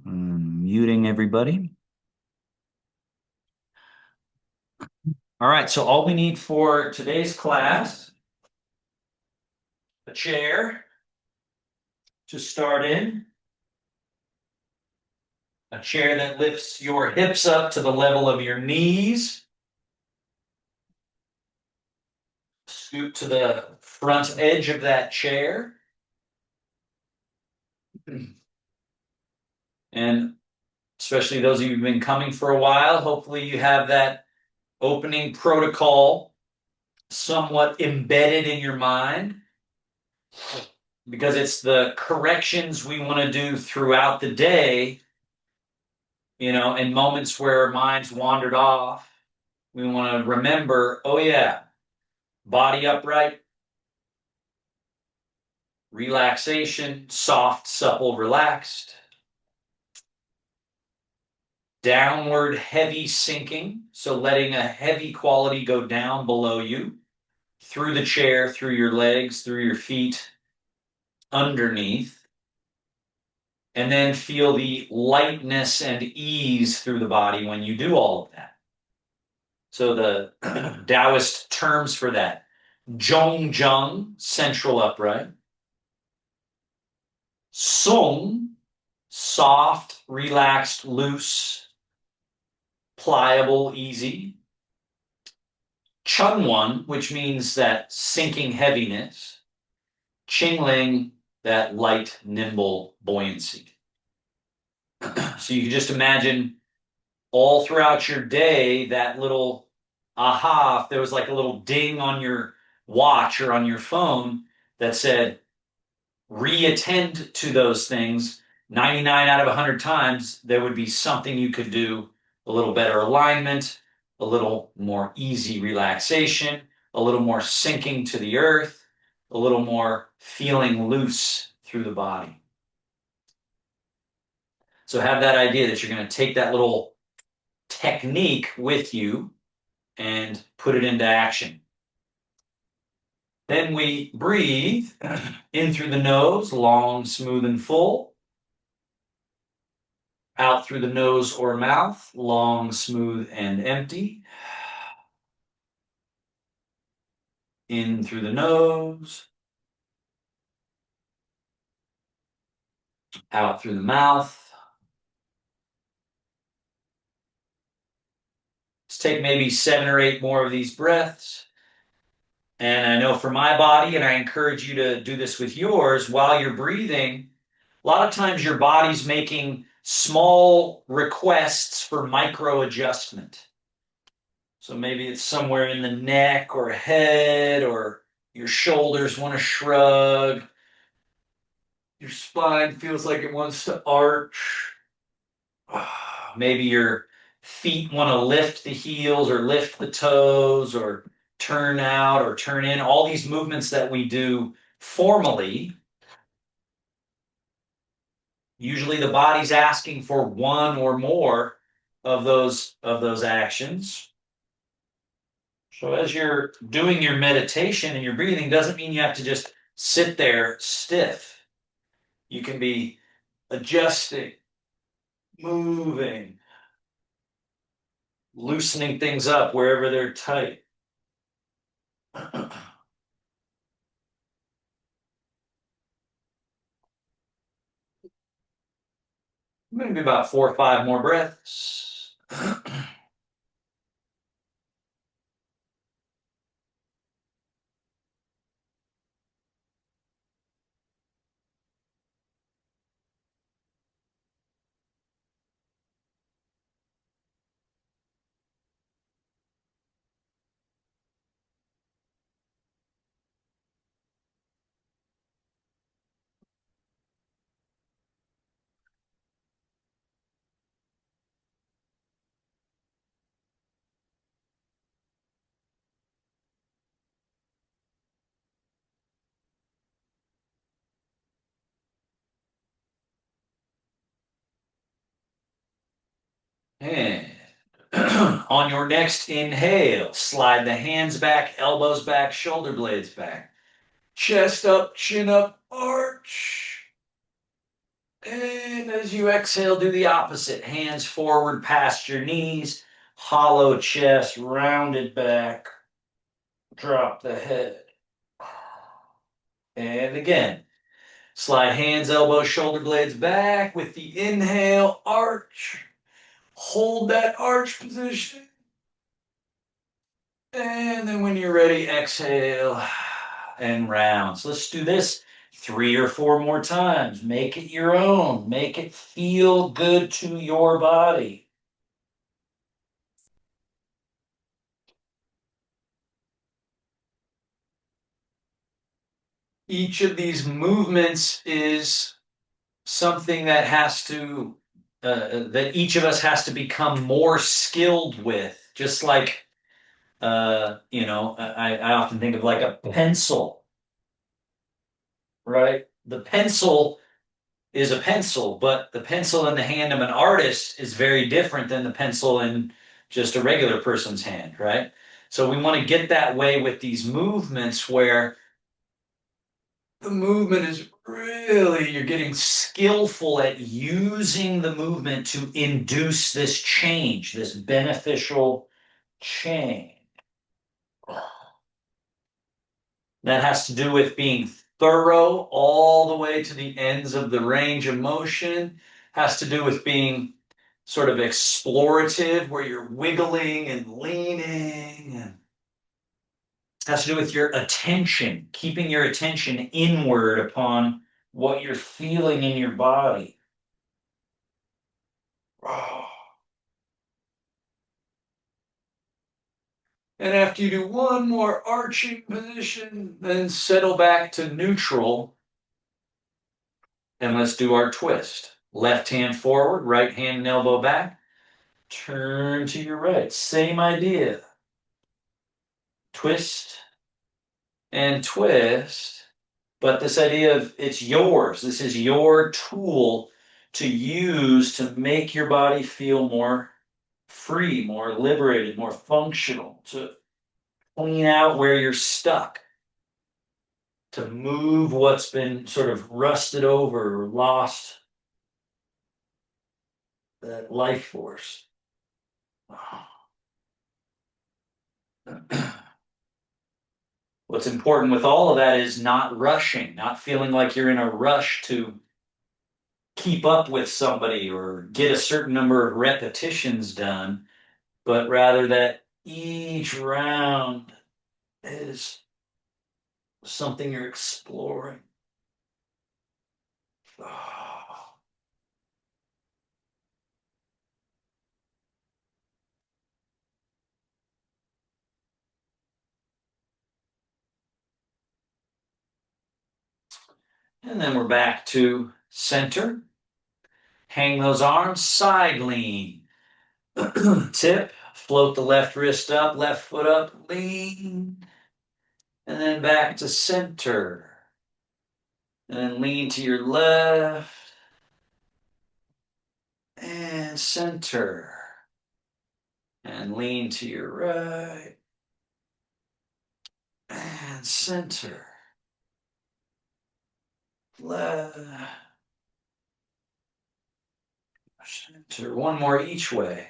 Muting everybody. All right, so all we need for today's class, a chair to start in, a chair that lifts your hips up to the level of your knees, scoot to the front edge of that chair, and especially those of you who've been coming for a while, hopefully you have that opening protocol somewhat embedded in your mind because it's the corrections we want to do throughout the day, in moments where our minds wandered off. We want to remember, oh yeah, body upright, relaxation, soft, supple, relaxed, downward, heavy sinking, so letting a heavy quality go down below you, through the chair, through your legs, through your feet, underneath, and then feel the lightness and ease through the body when you do all of that. So the Taoist terms for that: Zhongjung, central upright; Song, soft, relaxed, loose, pliable, easy; Chunwan, which means that sinking heaviness; Qingling, that light, nimble buoyancy. So you can just imagine all throughout your day that little aha, if there was like a little ding on your watch or on your phone that said, reattend to those things, 99 out of 100 times, there would be something you could do: a little better alignment, a little more easy relaxation, a little more sinking to the earth, a little more feeling loose through the body. So have that idea that you're going to take that little technique with you and put it into action. Then we breathe in through the nose, long, smooth, and full. Out through the nose or mouth, long, smooth, and empty. In through the nose, out through the mouth. Let's take maybe 7 or 8 more of these breaths. And I know for my body, and I encourage you to do this with yours, while you're breathing, a lot of times your body's making small requests for micro adjustment. So maybe it's somewhere in the neck or head, or your shoulders want to shrug. Your spine feels like it wants to arch. Maybe your feet want to lift the heels or lift the toes or turn out or turn in. All these movements that we do formally, usually the body's asking for one or more of those actions. So as you're doing your meditation and your breathing, doesn't mean you have to just sit there stiff. You can be adjusting, moving, loosening things up wherever they're tight. Maybe about 4 or 5 more breaths. And on your next inhale, slide the hands back, elbows back, shoulder blades back. Chest up, chin up, arch. And as you exhale, do the opposite. Hands forward past your knees, hollow chest, rounded back, drop the head. And again, slide hands, elbows, shoulder blades back with the inhale, arch. Hold that arch position. And then when you're ready, exhale and round. So let's do this 3 or 4 more times. Make it your own. Make it feel good to your body. Each of these movements is something that that each of us has to become more skilled with. Just like, I often think of like a pencil, right? The pencil is a pencil, but the pencil in the hand of an artist is very different than the pencil in just a regular person's hand, right? So we want to get that way with these movements where the movement is really, you're getting skillful at using the movement to induce this change, this beneficial change. That has to do with being thorough all the way to the ends of the range of motion, has to do with being sort of explorative, where you're wiggling and leaning, and has to do with your attention, keeping your attention inward upon what you're feeling in your body. And after you do one more arching position, then settle back to neutral. And let's do our twist. Left hand forward, right hand and elbow back. Turn to your right. Same idea. Twist and twist. But this idea of it's yours. This is your tool to use to make your body feel more free, more liberated, more functional, to clean out where you're stuck, to move what's been sort of rusted over or lost that life force. What's important with all of that is not rushing, not feeling like you're in a rush to keep up with somebody or get a certain number of repetitions done, but rather that each round is something you're exploring. And then we're back to center. Hang those arms, side lean. Tip, float the left wrist up, left foot up, lean. And then back to center. And then lean to your left. And center. And lean to your right. And center. Left. Center. One more each way.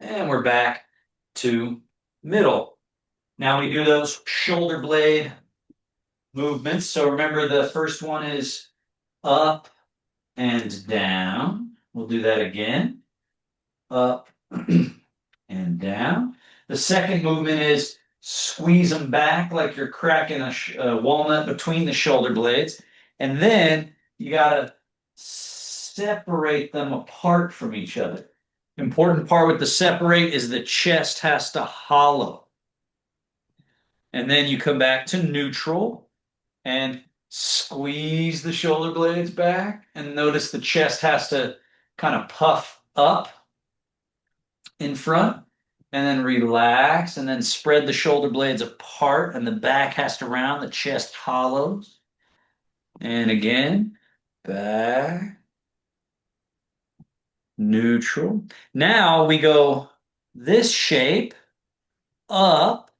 And we're back to middle. Now we do those shoulder blade movements. So remember, the first one is up and down. We'll do that again. Up and down. The second movement is squeeze them back like you're cracking a walnut between the shoulder blades. And then you got to separate them apart from each other. Important part with the separate is the chest has to hollow. And then you come back to neutral and squeeze the shoulder blades back. And notice the chest has to kind of puff up in front, and then relax, and then spread the shoulder blades apart, and the back has to round, the chest hollows. And again, back, neutral. Now we go this shape up,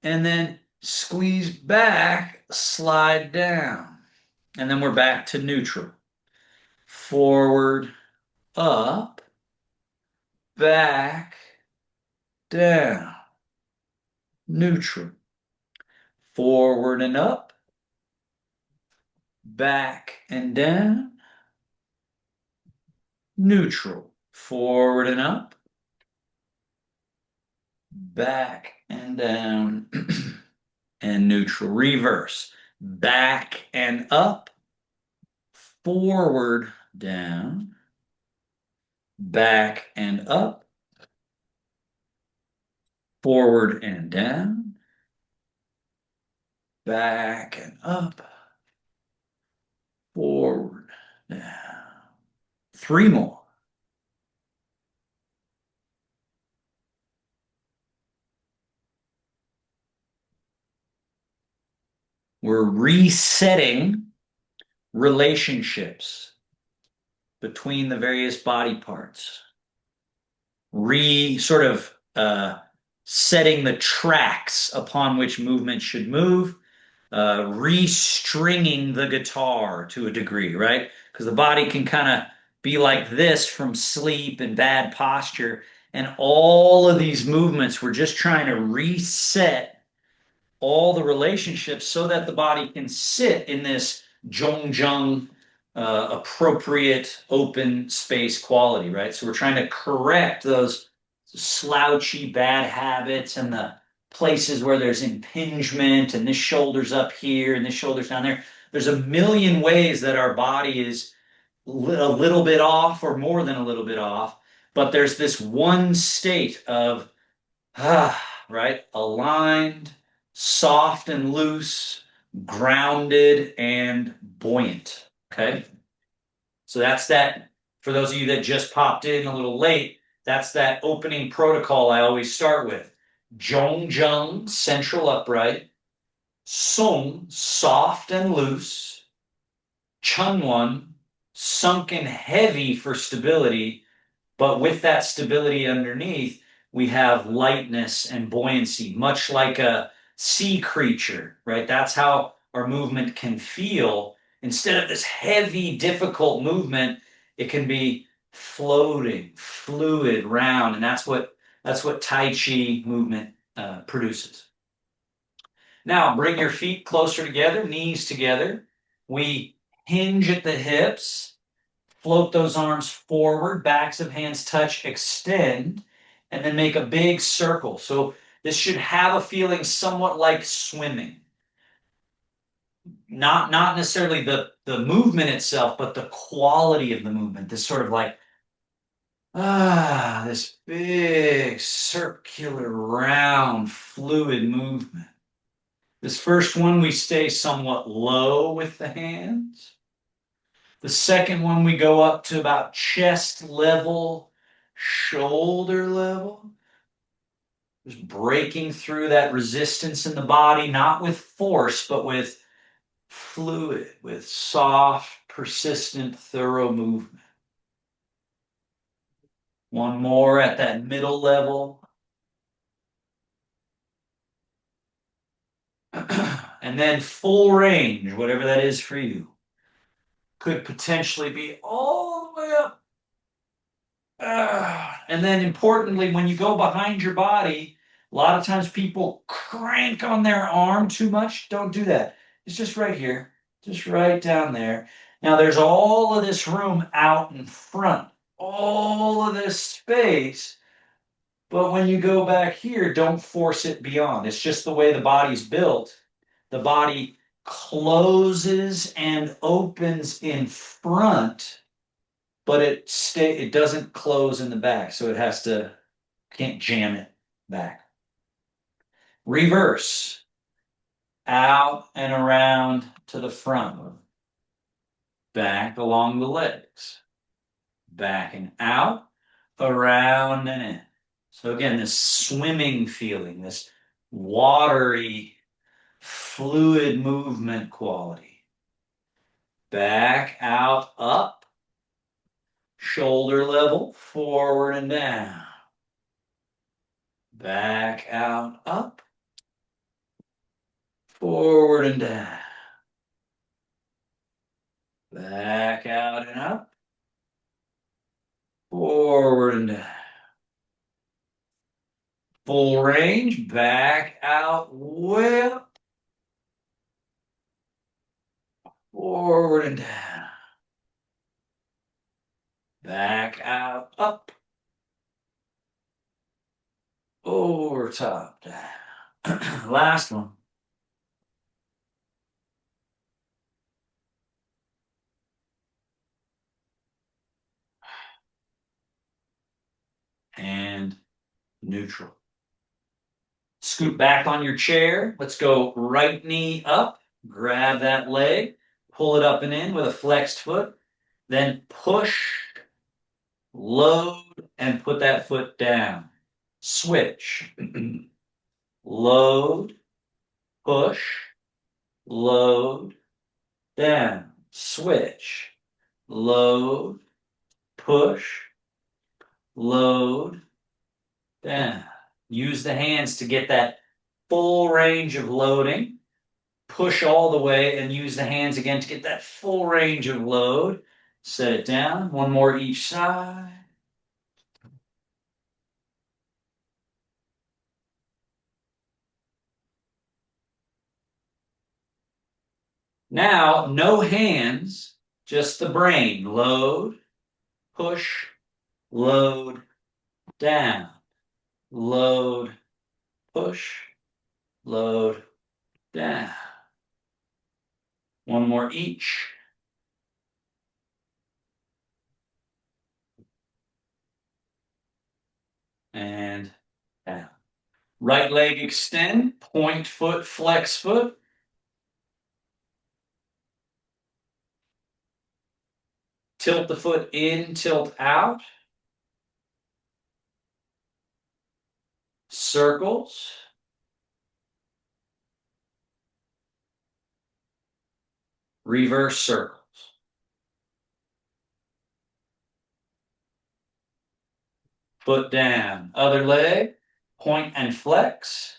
and then squeeze back, slide down. And then we're back to neutral. Forward, up, back, down, neutral. Forward and up, back and down, neutral. Forward and up, back and down, and neutral. Reverse. Back and up, forward, down, back and up, forward and down, back and up, forward, down. Three more. We're resetting relationships between the various body parts, sort of setting the tracks upon which movement should move, restringing the guitar to a degree, right? Because the body can kind of be like this from sleep and bad posture. And all of these movements, we're just trying to reset all the relationships so that the body can sit in this Zhongjung appropriate open space quality, right? So we're trying to correct those slouchy bad habits and the places where there's impingement and this shoulder's up here and this shoulder's down there. There's a million ways that our body is a little bit off or more than a little bit off, but there's this one state of right, aligned, soft and loose, grounded and buoyant. Okay. So that's that. For those of you that just popped in a little late, that's that opening protocol I always start with. Zhongjung, central upright. Sung, soft and loose. Chunwan, sunken heavy for stability. But with that stability underneath, we have lightness and buoyancy, much like a sea creature, right? That's how our movement can feel. Instead of this heavy, difficult movement, it can be floating, fluid, round, and that's what Tai Chi movement produces. Now, bring your feet closer together, knees together. We hinge at the hips. Float those arms forward, backs of hands touch, extend, and then make a big circle. So this should have a feeling somewhat like swimming. Not necessarily the movement itself, but the quality of the movement. This sort of like, this big circular round fluid movement. This first one, we stay somewhat low with the hands. The second one, we go up to about chest level, shoulder level. Just breaking through that resistance in the body, not with force, but with fluid, with soft, persistent, thorough movement. One more at that middle level. And then full range, whatever that is for you. Could potentially be all the way up. And then importantly, when you go behind your body, a lot of times people crank on their arm too much. Don't do that. It's just right here, just right down there. Now there's all of this room out in front, all of this space. But when you go back here, don't force it beyond. It's just the way the body's built. The body closes and opens in front, but it doesn't close in the back, so can't jam it back. Reverse, out and around to the front, back along the legs, back and out, around and in. So again, this swimming feeling, this watery, fluid movement quality. Back, out, up, shoulder level, forward and down. back out, up, forward and down, back out and up, forward and down. Full range, back out, way up, forward and down, back out, up, over top, down. Last one. And neutral. Scoot back on your chair. Let's go right knee up. Grab that leg. Pull it up and in with a flexed foot. Then push, load, and put that foot down. Switch. Load, push, load, down. Switch. Load, push, load, down. Use the hands to get that full range of loading. Push all the way and use the hands again to get that full range of load. Set it down. One more each side. Now, no hands, just the brain. Load, push, load, down. Load, push, load, down. One more each. And down. Right leg extend, point foot, flex foot. Tilt the foot in, tilt out. Circles. Reverse circles. Foot down. Other leg. Point and flex.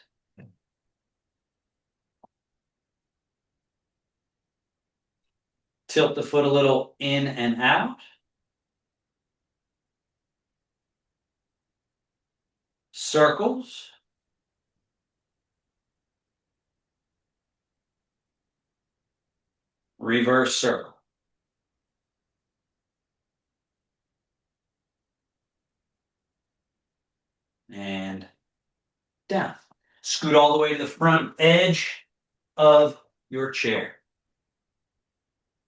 Tilt the foot a little in and out. Circles. Reverse circle. And down. Scoot all the way to the front edge of your chair.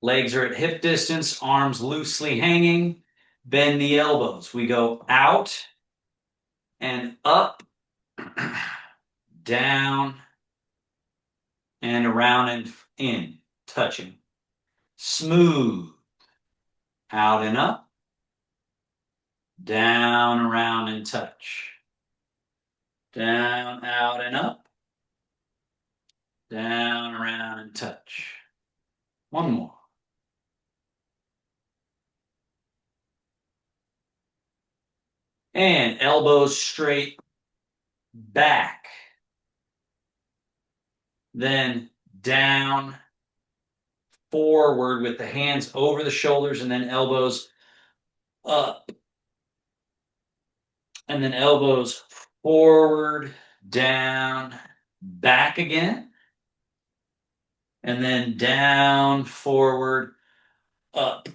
Legs are at hip distance, arms loosely hanging. Bend the elbows. We go out and up, down, and around and in, touching. Smooth. Out and up, down, around, and touch. Down, out, and up, down, around, and touch. One more. And elbows straight back. Then down, forward with the hands over the shoulders, and then elbows up. And then elbows forward, down, back again. And then down, forward, up.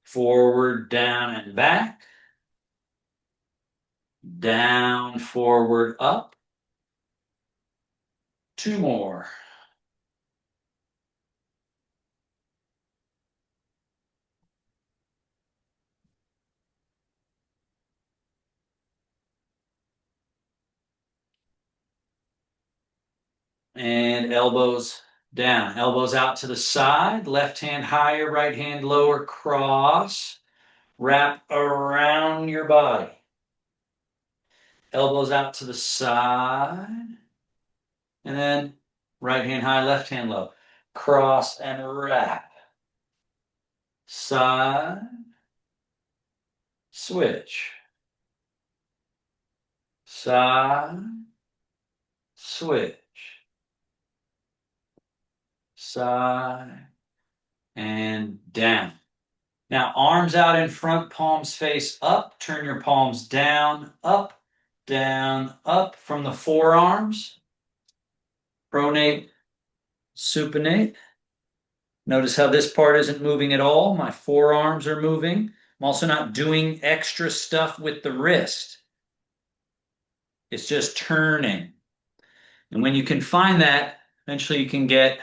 Forward, down, and back. Down, forward, up. Two more. And elbows down. Elbows out to the side. Left hand higher, right hand lower. Cross. Wrap around your body. Elbows out to the side. And then right hand high, left hand low. Cross and wrap. Side. Switch. side, switch, side, and down. Now, arms out in front, palms face up. Turn your palms down, up from the forearms. Pronate, supinate. Notice how this part isn't moving at all. My forearms are moving. I'm also not doing extra stuff with the wrist. It's just turning. And when you can find that, eventually you can get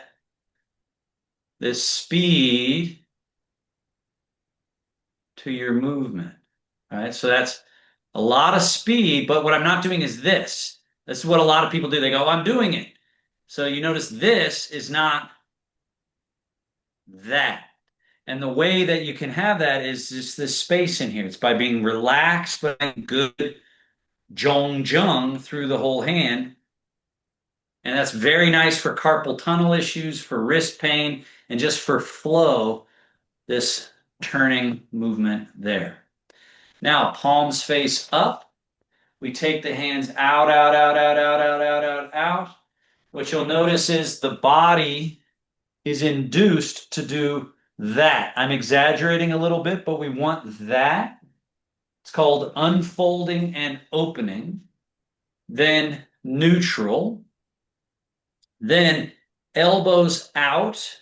this speed to your movement. All right, so that's a lot of speed, but what I'm not doing is this. This is what a lot of people do. They go, I'm doing it. So you notice this is not that. And the way that you can have that is just this space in here. It's by being relaxed, but good jong jung through the whole hand. And that's very nice for carpal tunnel issues, for wrist pain, and just for flow, this turning movement there. Now, palms face up. We take the hands out, out, out, out, out, out, out, out, out. What you'll notice is the body is induced to do that. I'm exaggerating a little bit, but we want that. It's called unfolding and opening. Then neutral. Then elbows out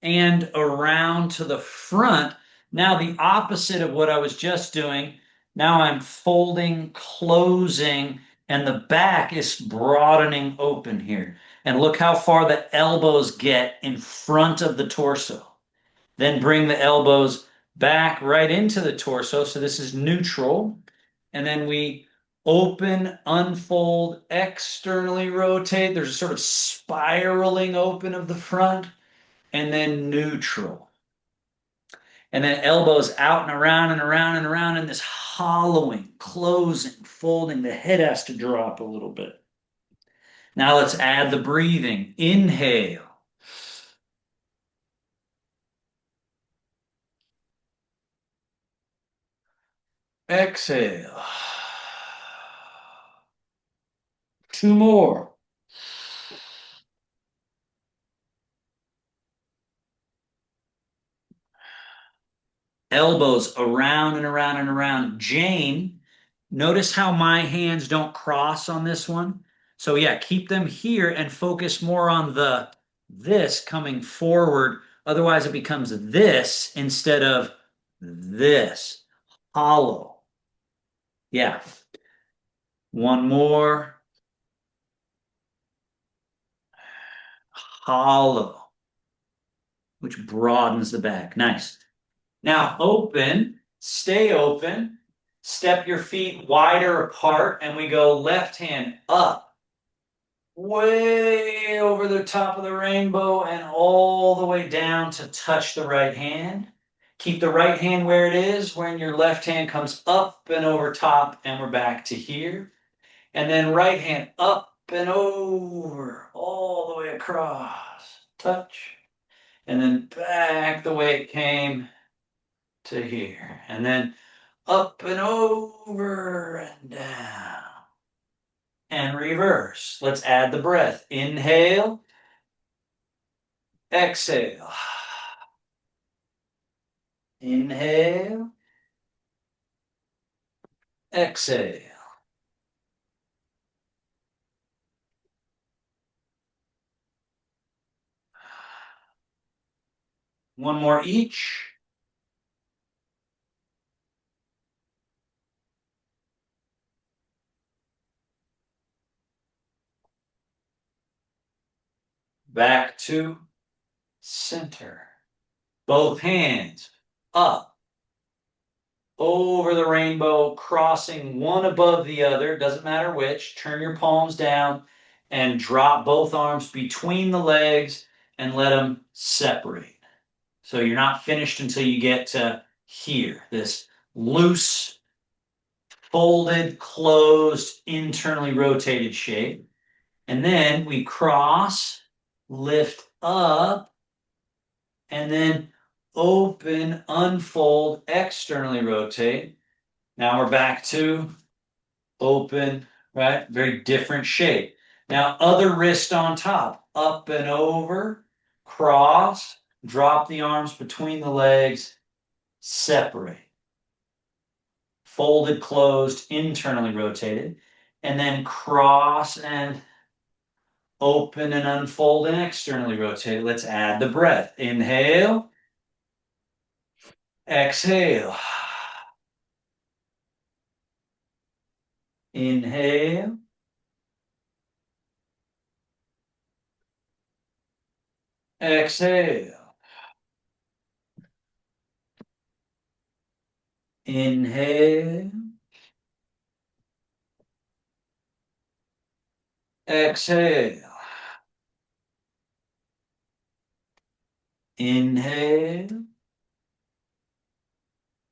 and around to the front. Now the opposite of what I was just doing. Now I'm folding, closing, and the back is broadening open here. And look how far the elbows get in front of the torso. Then bring the elbows back right into the torso. So this is neutral. And then we open, unfold, externally rotate. There's a sort of spiraling open of the front. And then neutral. And then elbows out and around and around and around in this hollowing, closing, folding. The head has to drop a little bit. Now let's add the breathing. Inhale. Exhale. Two more. Elbows around and around and around. Jane, notice how my hands don't cross on this one. So yeah, keep them here and focus more on the this coming forward. Otherwise it becomes this instead of this. Hollow. Yeah. One more. Hollow, which broadens the back. Nice. Now open, stay open, step your feet wider apart, and we go left hand up, way over the top of the rainbow and all the way down to touch the right hand. Keep the right hand where it is when your left hand comes up and over top, and we're back to here. And then right hand up and over, all the way across, touch, and then back the way it came to here. And then up and over and down. And reverse. Let's add the breath. Inhale. Exhale. Inhale. Exhale. One more each. Back to center. Both hands up, over the rainbow, crossing one above the other. Doesn't matter which. Turn your palms down and drop both arms between the legs and let them separate. So you're not finished until you get to here, this loose, folded, closed, internally rotated shape. And then we cross, lift up, and then open, unfold, externally rotate. Now we're back to open, right? Very different shape. Now, other wrist on top, up and over, cross, drop the arms between the legs, separate. Folded, closed, internally rotated, and then cross and open and unfold and externally rotated. Let's add the breath. Inhale, exhale. Inhale, exhale. Inhale, exhale. Inhale,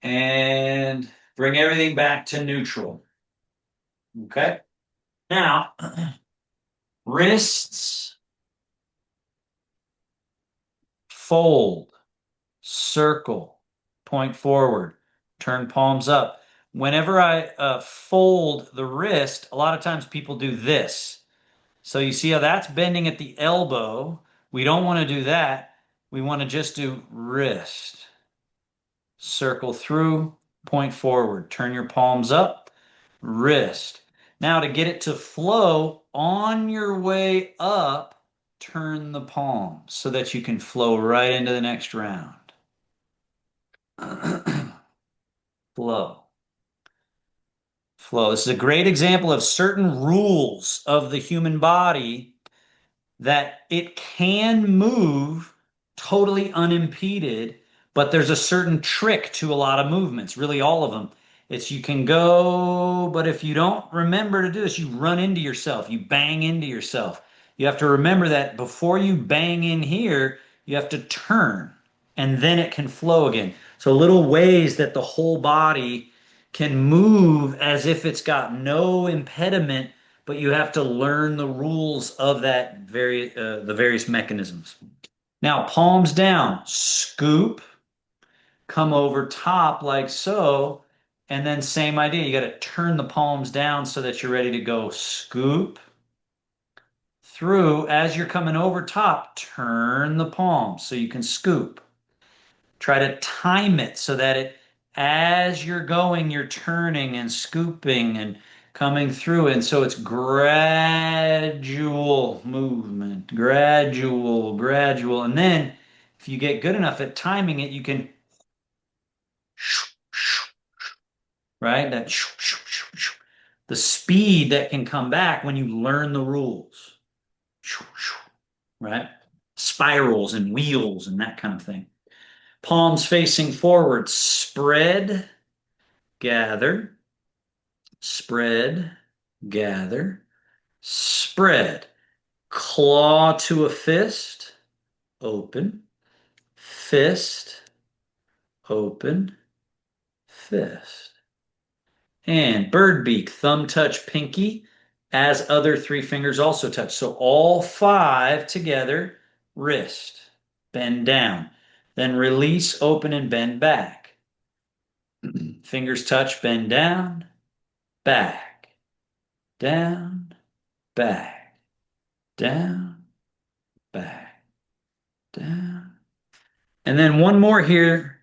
and bring everything back to neutral. Okay. Now, wrists, fold, circle, point forward, turn palms up. Whenever I fold the wrist, a lot of times people do this. So you see how that's bending at the elbow. We don't want to do that. We want to just do wrist. Circle through, point forward, turn your palms up, wrist. Now to get it to flow on your way up, turn the palms so that you can flow right into the next round. Flow. Flow. This is a great example of certain rules of the human body that it can move totally unimpeded, but there's a certain trick to a lot of movements, really all of them. It's you can go, but if you don't remember to do this, you run into yourself, you bang into yourself. You have to remember that before you bang in here, you have to turn and then it can flow again. So little ways that the whole body can move as if it's got no impediment, but you have to learn the rules of the various mechanisms. Now, palms down, scoop, come over top like so, and then same idea. You got to turn the palms down so that you're ready to go. Scoop through. As you're coming over top, turn the palms so you can scoop. Try to time it so that as you're going, you're turning and scooping and coming through. And so it's gradual movement, gradual, gradual. And then if you get good enough at timing it, you can, right? The speed that can come back when you learn the rules, right? Spirals and wheels and that kind of thing. Palms facing forward, spread, gather, spread, gather, spread. Claw to a fist, open, fist, open, fist. And bird beak, thumb touch pinky, as other three fingers also touch. So all five together, wrist, bend down. Then release, open, and bend back. Fingers touch, bend down, back, down, back, down, back, down. And then one more here,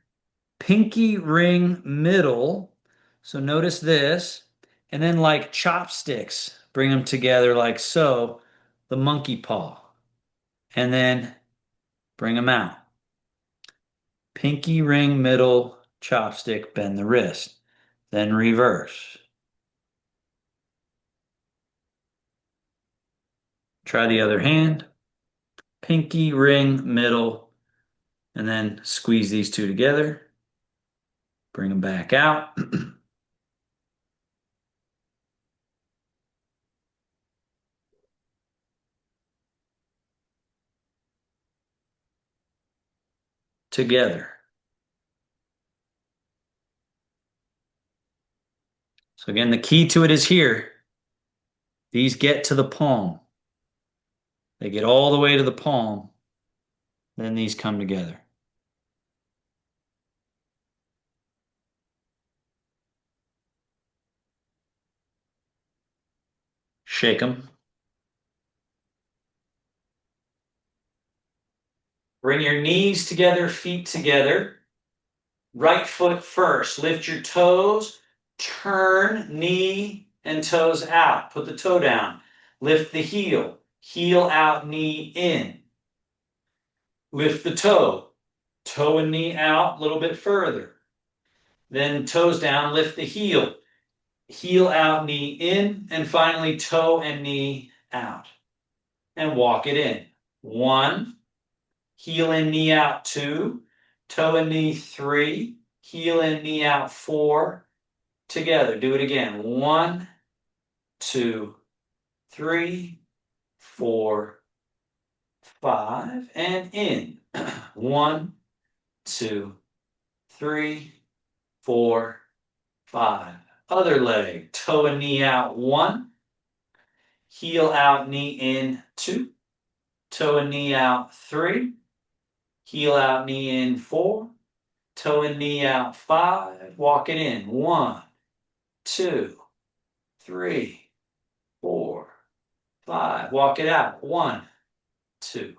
pinky ring middle. So notice this. And then like chopsticks, bring them together like so, the monkey paw. And then bring them out. Pinky ring middle, chopstick, bend the wrist. Then reverse. Try the other hand. Pinky ring middle, and then squeeze these two together. Bring them back out. Together. So again, the key to it is here. These get to the palm. They get all the way to the palm. Then these come together. Shake them. Bring your knees together, feet together. Right foot first. Lift your toes. Turn knee and toes out. Put the toe down. Lift the heel. Heel out, knee in. Lift the toe. Toe and knee out a little bit further. Then toes down, lift the heel. Heel out, knee in, and finally toe and knee out. And walk it in. 1, heel and knee out 2, toe and knee 3, heel and knee out 4. Together, do it again. 1, 2, 3, 4, 5, and in. 1, 2, 3, 4, 5. Other leg, toe and knee out 1, heel out, knee in 2, toe and knee out 3, heel out, knee in 4, toe and knee out 5. Walk it in. 1, 2, 3, 4, 5. Walk it out. 1, 2,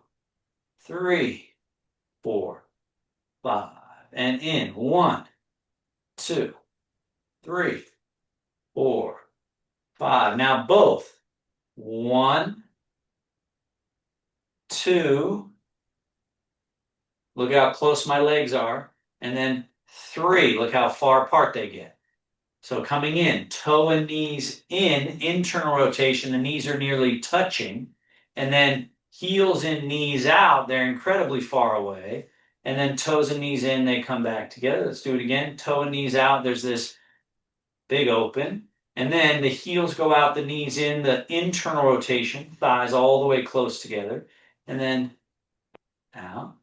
3, 4, 5. And in. 1, 2, 3, 4, 5. Now both. 1, 2. Look how close my legs are. And then 3. Look how far apart they get. So coming in, toe and knees in, internal rotation. The knees are nearly touching. And then heels in, knees out. They're incredibly far away. And then toes and knees in, they come back together. Let's do it again. Toe and knees out. There's this big open. And then the heels go out, the knees in, the internal rotation, thighs all the way close together. And then out.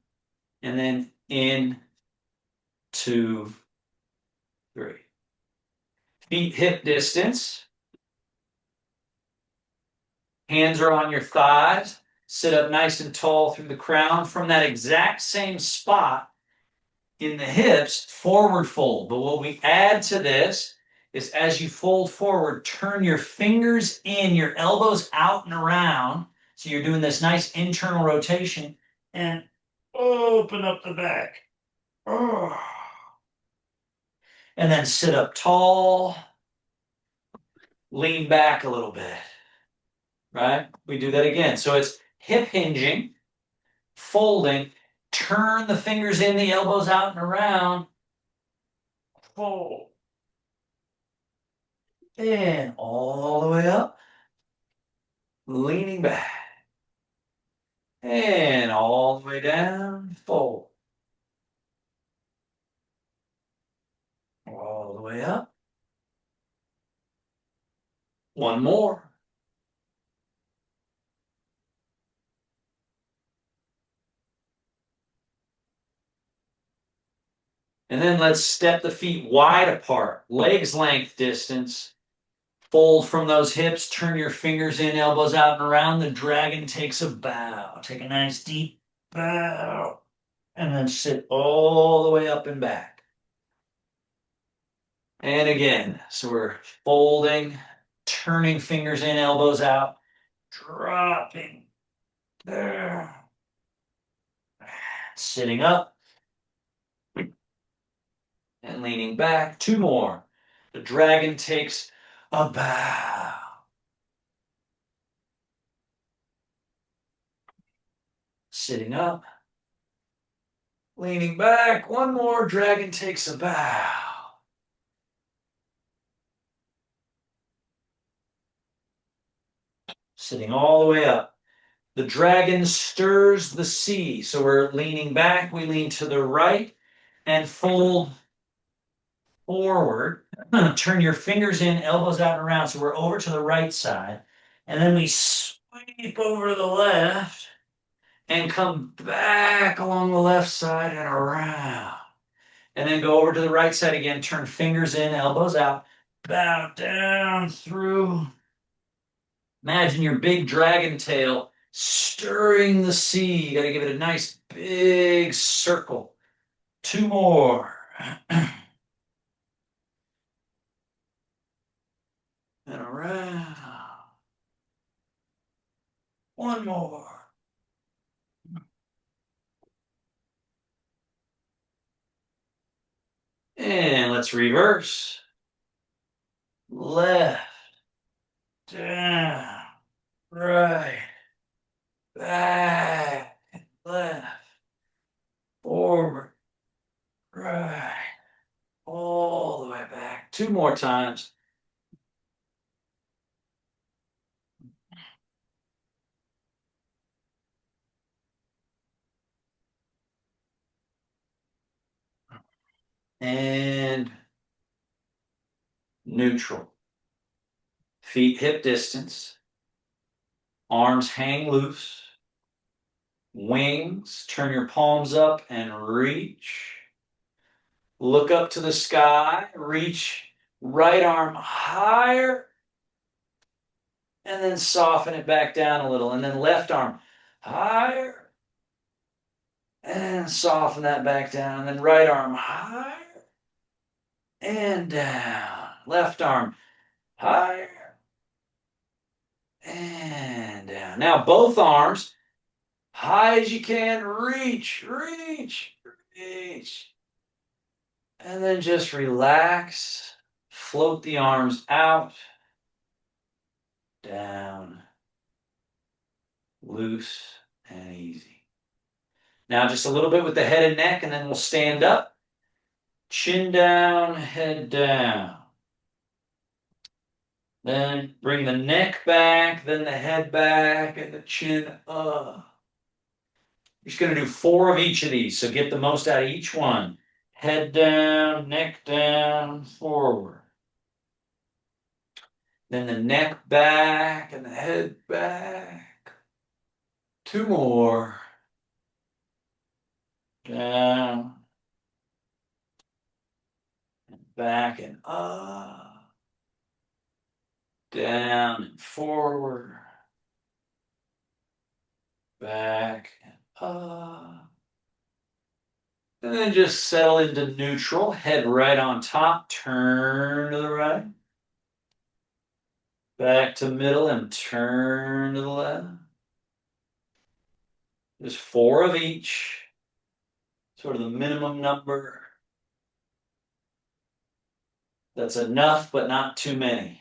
And then in, 2, 3. Feet hip distance. Hands are on your thighs. Sit up nice and tall through the crown. From that exact same spot in the hips, forward fold. But what we add to this is as you fold forward, turn your fingers in, your elbows out and around. So you're doing this nice internal rotation and open up the back. And then sit up tall, lean back a little bit, right? We do that again. So it's hip hinging, folding, turn the fingers in, the elbows out and around, fold. And all the way up, leaning back. And all the way down, fold. All the way up. One more. And then let's step the feet wide apart, legs length distance. Fold from those hips, turn your fingers in, elbows out and around. The dragon takes a bow. Take a nice deep bow. And then sit all the way up and back. And again, so we're folding, turning fingers in, elbows out, dropping there, sitting up, and leaning back. 2 more. The dragon takes a bow. Sitting up, leaning back. 1 more. Dragon takes a bow. Sitting all the way up. The dragon stirs the sea. So we're leaning back. We lean to the right and fold forward. Turn your fingers in, elbows out and around. So we're over to the right side. And then we sweep over to the left and come back along the left side and around. And then go over to the right side again. Turn fingers in, elbows out. Bow down through. Imagine your big dragon tail stirring the sea. You got to give it a nice big circle. 2 more. And around. One more. And let's reverse. Left, down, right, back, left, forward, right, all the way back. Two more times. And neutral. Feet hip distance. Arms hang loose. Wings. Turn your palms up and reach. Look up to the sky. Reach right arm higher. And then soften it back down a little. And then left arm higher. And soften that back down. And then right arm higher. And down. Left arm higher. And down. Now both arms high as you can. Reach, reach, reach. And then just relax. Float the arms out. Down. Loose and easy. Now just a little bit with the head and neck, and then we'll stand up. Chin down, head down. Then bring the neck back, then the head back, and the chin up. You're just going to do 4 of each of these, so get the most out of each one. Head down, neck down, forward. Then the neck back and the head back. 2 more. Down. And back and up. Down and forward. Back and up. And then just settle into neutral. Head right on top. Turn to the right. Back to middle and turn to the left. There's 4 of each. Sort of the minimum number. That's enough, but not too many.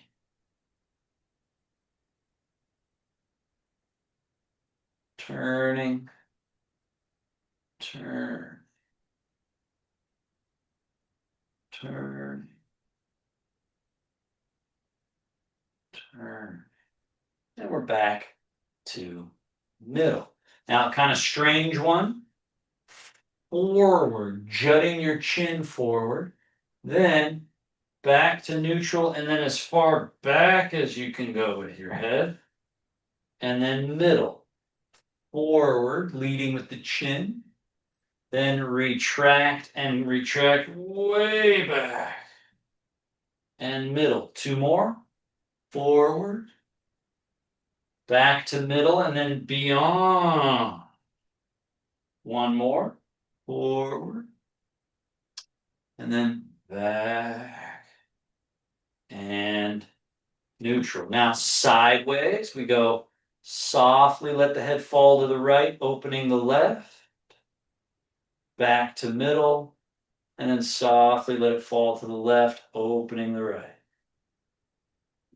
Turning. Turn. Turn. Turn. And we're back to middle. Now, kind of strange one. Forward, jutting your chin forward. Then back to neutral, and then as far back as you can go with your head. And then middle. Forward, leading with the chin. Then retract and retract way back. And middle. 2 more. Forward. Back to middle, and then beyond. 1 more. Forward. And then back. And neutral. Now sideways, we go softly, let the head fall to the right, opening the left. Back to middle. And then softly let it fall to the left, opening the right.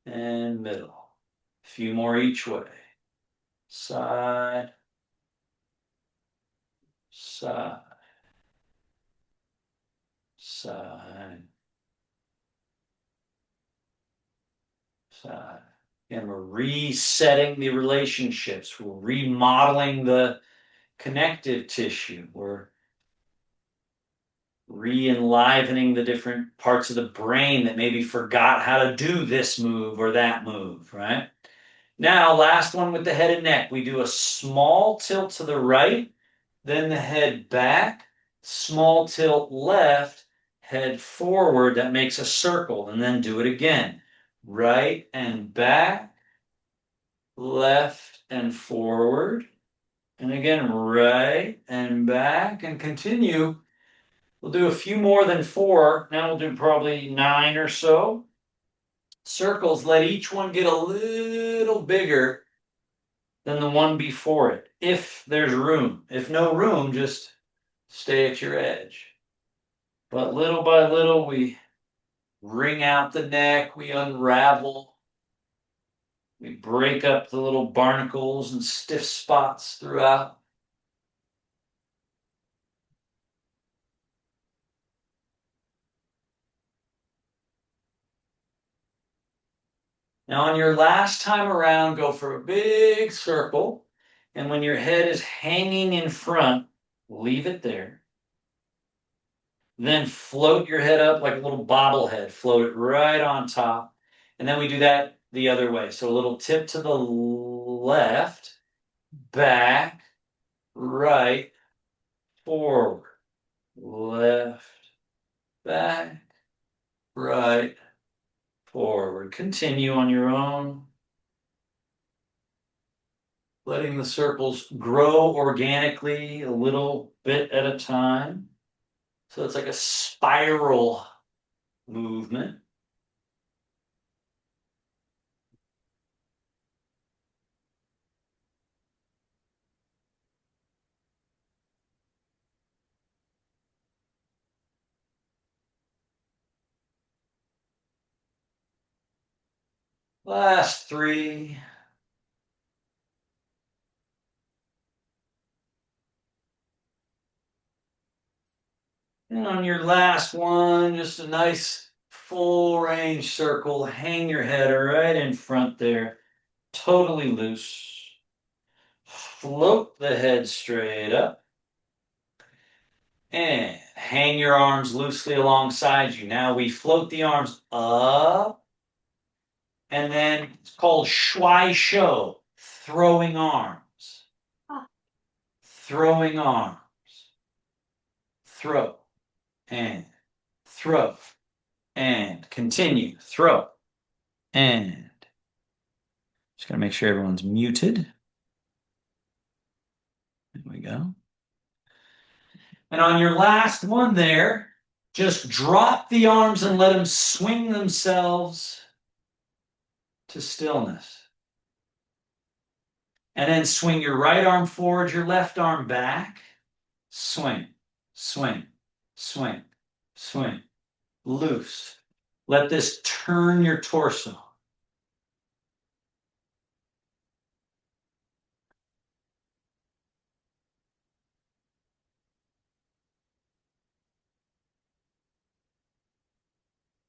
And middle. A few more each way. Side. Side. Side. Side. And we're resetting the relationships. We're remodeling the connective tissue. We're re-enlivening the different parts of the brain that maybe forgot how to do this move or that move, right? Now, last one with the head and neck. We do a small tilt to the right, then the head back, small tilt left, head forward. That makes a circle, and then do it again. Right and back, left and forward, and again, right and back, and continue. We'll do a few more than 4. Now we'll do probably 9 or so. Circles, let each one get a little bigger than the one before it, if there's room. If no room, just stay at your edge. But little by little, we wring out the neck, we unravel, we break up the little barnacles and stiff spots throughout. Now, on your last time around, go for a big circle. And when your head is hanging in front, leave it there. Then float your head up like a little bobblehead, float it right on top. And then we do that the other way. So a little tip to the left, back, right, forward, left, back, right, forward. Continue on your own, letting the circles grow organically a little bit at a time. So it's like a spiral movement. Last three. And on your last one, just a nice full range circle. Hang your head right in front there, totally loose. Float the head straight up. And hang your arms loosely alongside you. Now we float the arms up. And then it's called shuai shou, throwing arms. Throwing arms. Throw. And throw. And continue. Throw. And just got to make sure everyone's muted. There we go. And on your last one there, just drop the arms and let them swing themselves to stillness. And then swing your right arm forward, your left arm back. Swing, swing, swing, swing. Loose. Let this turn your torso.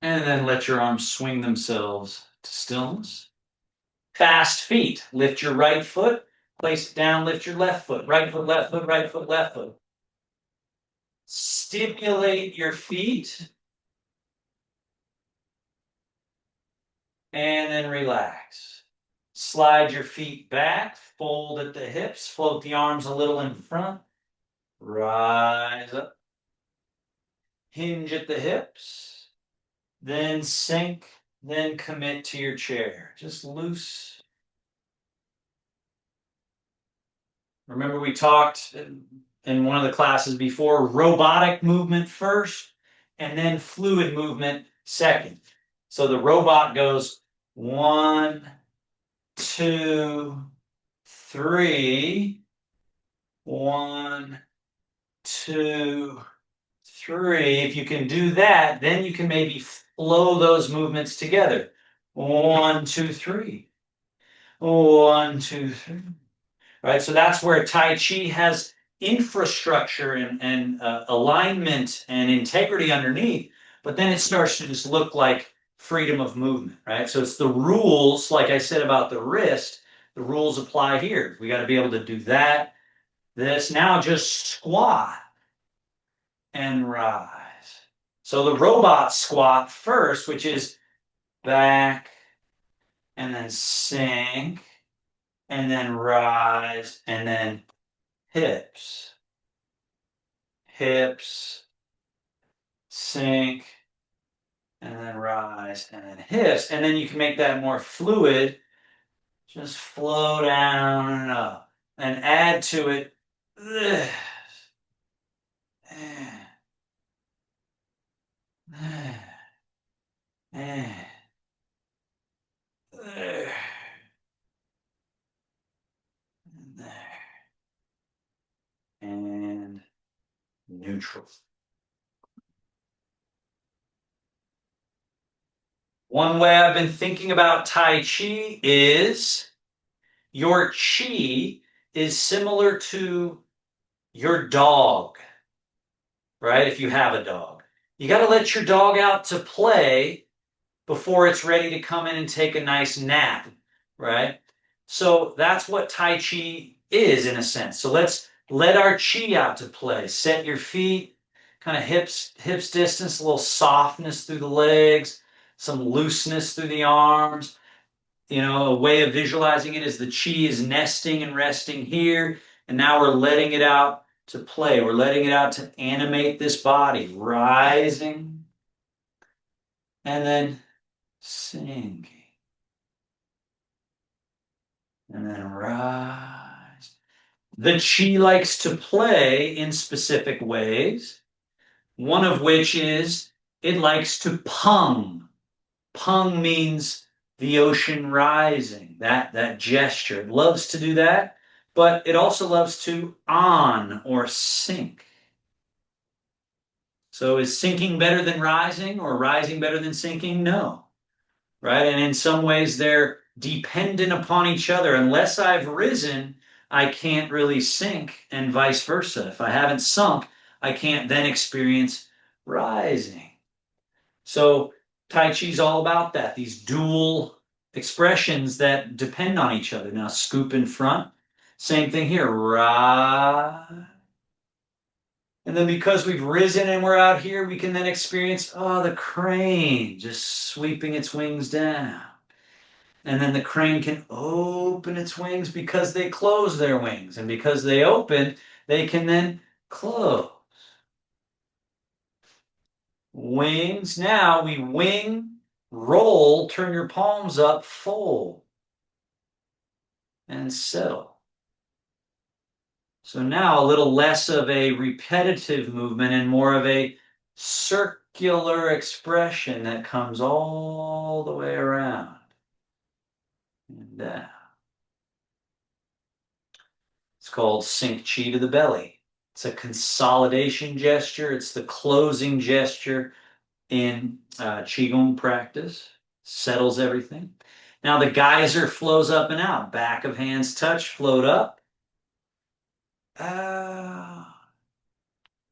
And then let your arms swing themselves to stillness. Fast feet. Lift your right foot, place it down, lift your left foot. Right foot, left foot, right foot, left foot. Stimulate your feet. And then relax. Slide your feet back, fold at the hips, float the arms a little in front. Rise up. Hinge at the hips. Then sink, then commit to your chair. Just loose. Remember, we talked in one of the classes before, robotic movement first, and then fluid movement second. So the robot goes 1, 2, 3. 1, 2, 3. If you can do that, then you can maybe flow those movements together. 1, 2, 3. 1, 2, 3. Right? So that's where Tai Chi has infrastructure and alignment and integrity underneath, but then it starts to just look like freedom of movement, right? So it's the rules, like I said about the wrist, the rules apply here. We got to be able to do that, this. Now just squat and rise. So the robot squat first, which is back and then sink and then rise and then hips, hips, sink, and then rise, and then hips. And then you can make that more fluid. Just flow down and up. And add to it this. neutral. One way I've been thinking about Tai Chi is your chi is similar to your dog, right? If you have a dog, you got to let your dog out to play before it's ready to come in and take a nice nap, right? So that's what Tai Chi is in a sense. So let's let our chi out to play. Set your feet, kind of hips distance, a little softness through the legs, some looseness through the arms. You know, a way of visualizing it is the chi is nesting and resting here, and now we're letting it out to play. We're letting it out to animate this body, rising and then sinking and then rise. The chi likes to play in specific ways, one of which is it likes to pung. Pung means the ocean rising, that gesture. It loves to do that, but it also loves to on or sink. So is sinking better than rising or rising better than sinking? No. Right? And in some ways they're dependent upon each other. Unless I've risen, I can't really sink, and vice versa. If I haven't sunk, I can't then experience rising. So Tai Chi is all about that, these dual expressions that depend on each other. Now, scoop in front, same thing here, rise. And then because we've risen and we're out here, we can then experience, oh, the crane just sweeping its wings down. And then the crane can open its wings because they close their wings. And because they open, they can then close. Wings. Now we wing, roll, turn your palms up, fold, and settle. So now a little less of a repetitive movement and more of a circular expression that comes all the way around and down. It's called sink chi to the belly. It's a consolidation gesture. It's the closing gesture in Qigong practice. Settles everything. Now the geyser flows up and out. Back of hands touch, float up.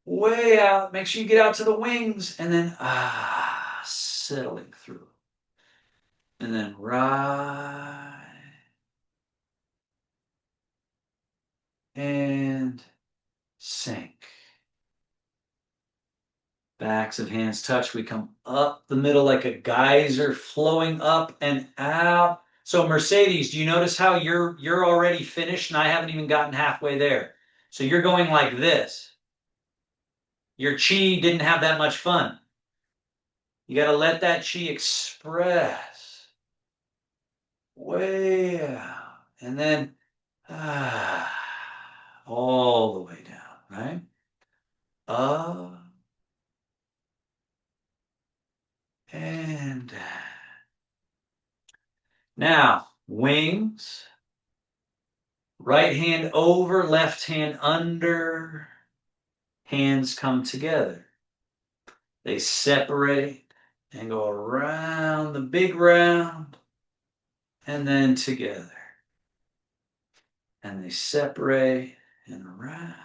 Way out. Make sure you get out to the wings. And then settling through. And then rise. And sink. Backs of hands touch. We come up the middle like a geyser flowing up and out. So Mercedes, do you notice how you're already finished and I haven't even gotten halfway there? So you're going like this. Your chi didn't have that much fun. You got to let that chi express way out and then all the way down, right? Up and down. Now, wings. Right hand over, left hand under. Hands come together. They separate and go around the big round and then together. And they separate and around,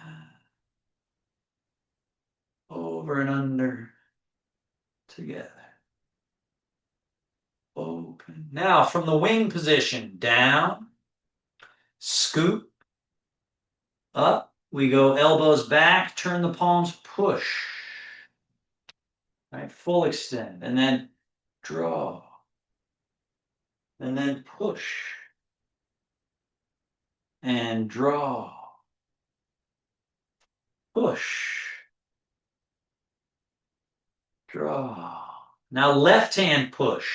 over and under, together. Open. Now from the wing position, down, scoop, up. We go elbows back, turn the palms, push. Right, full extend, and then draw, and then push, and draw, push, draw. Now left hand push,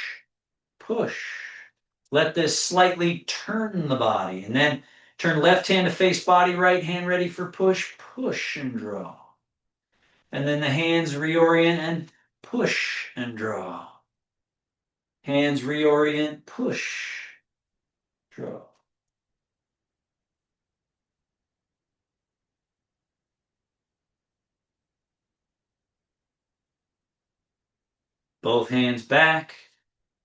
push. Let this slightly turn the body, and then turn left hand to face body, right hand ready for push, push and draw. And then the hands reorient and push and draw. Hands reorient, push, draw. Both hands back,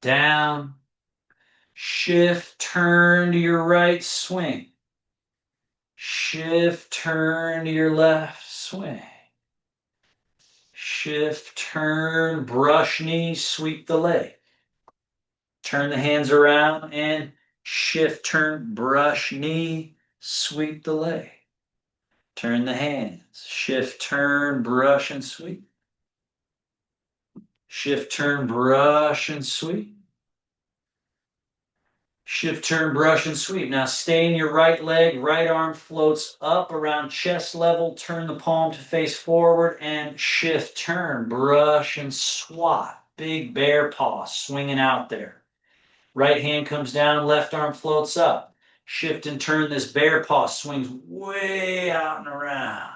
down, shift, turn to your right, swing. Shift, turn to your left, swing. Shift, turn, brush knee, sweep the leg. Turn the hands around and shift, turn, brush knee, sweep the leg. Turn the hands, shift, turn, brush and sweep. Shift, turn, brush and sweep. Shift, turn, brush, and sweep. Now stay in your right leg. Right arm floats up around chest level. Turn the palm to face forward and shift, turn, brush, and swat. Big bear paw swinging out there. Right hand comes down, left arm floats up. Shift and turn. This bear paw swings way out and around.